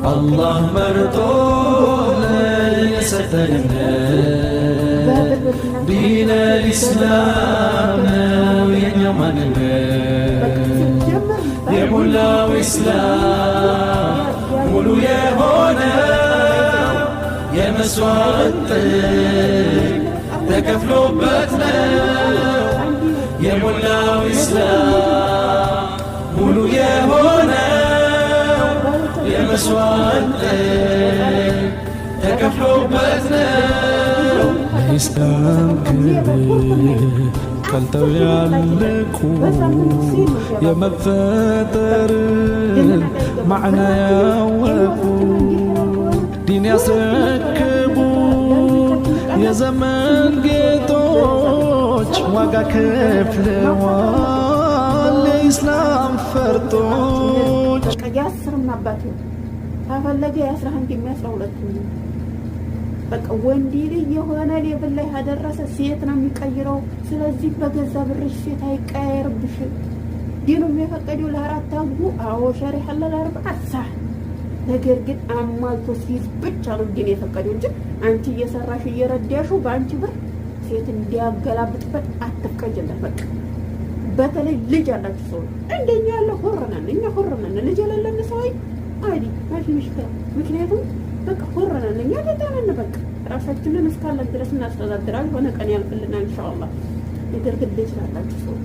አላህ መርጦ የሰጠን ዲነል ኢስላም ነው የኛ ማንነት የሞላው ኢስላም ሙሉ የሆነ የመስዋዕት ጥግ ተከፍሎበት ነው የሞላው ኢስላም ሙሉ የሆነ የመስዋዕት ጥግ ተከፍሎበት ነው ለኢስላም ክብር ቀልጠው ያለቁ የመፈጠርን ማዕና ያወቁ ዲን ያስረክቡን የዘመን ጌጦች ዋጋ ከፍለዋል የኢስላም ፈርጦች። ያስርም አባቴ ታፈለገ የ11 የ12 በቃ ወንድ ልጅ የሆነ ሌብል ላይ ያደረሰ ሴት ነው የሚቀይረው። ስለዚህ በገዛ ብርሽ ሴት አይቀየርብሽ። ዲኑ የፈቀደው ለአራት አግቡ። አዎ ሸሪዓ ለአርባዓ ሰህ ነገር ግን አሟልቶ ሲይዝ ብቻ ነው ዲን የፈቀደው እንጂ አንቺ እየሰራሽ እየረዳሽው በአንቺ ብር ሴት እንዲያገላብጥበት አትፍቀጅለት። በቃ በተለይ ልጅ ያላችሁ ሰው እንደኛ ያለ ሆረናን እኛ ሆረናን ልጅ የሌለን ሰው አይዲ ማሽ ምሽከራ ምክንያቱም በቃ ሆረናን እኛ ለታነን በቃ ራሳችንን እስካለን ድረስ እናስተዳድራለን። ሆነ ቀን ያልፍልናል ኢንሻአላህ። ነገር ግን ልጅ ያላችሁ ሰው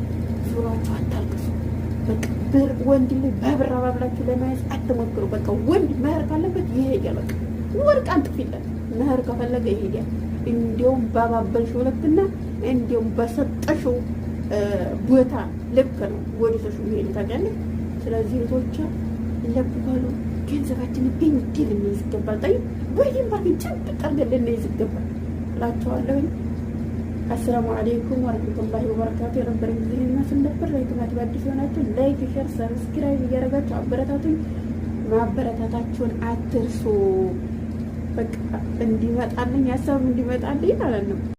ሱራችሁ አታልቅሱ። በቃ ወንድ ልጅ በብር አባብላችሁ ለማየት አትሞክሩ። በቃ ወንድ መህር ካለበት ይሄዳል። በቃ ወርቅ አንጥፊለት፣ መህር ከፈለገ ይሄዳል። እንዲያውም ባባበልሽው ልክና እንዲያውም በሰጠሽው ቦታ ልክ ነው ወዲሰሽ ይሄድ ታውቂያለሽ። ስለዚህ እህቶቼ ልብ በሉ። ገንዘባችንን እንዲህ ልንይዝ ይገባል። ጠይ ወይም ባኪን ጭብጥ አድርገን ልንይዝ ይገባል እላቸዋለሁኝ። አሰላሙ አለይኩም ወረህመቱላሂ ወበረካቱ። የነበረኝ ጊዜ ይመስል ነበር። ለዩቲዩብ አዲስ የሆናችሁ ላይክ፣ ሼር፣ ሰብስክራይብ እያደረጋችሁ አበረታቱኝ። ማበረታታችሁን አትርሱ። በቃ እንዲመጣልኝ ያሰብም እንዲመጣልኝ ማለት ነው።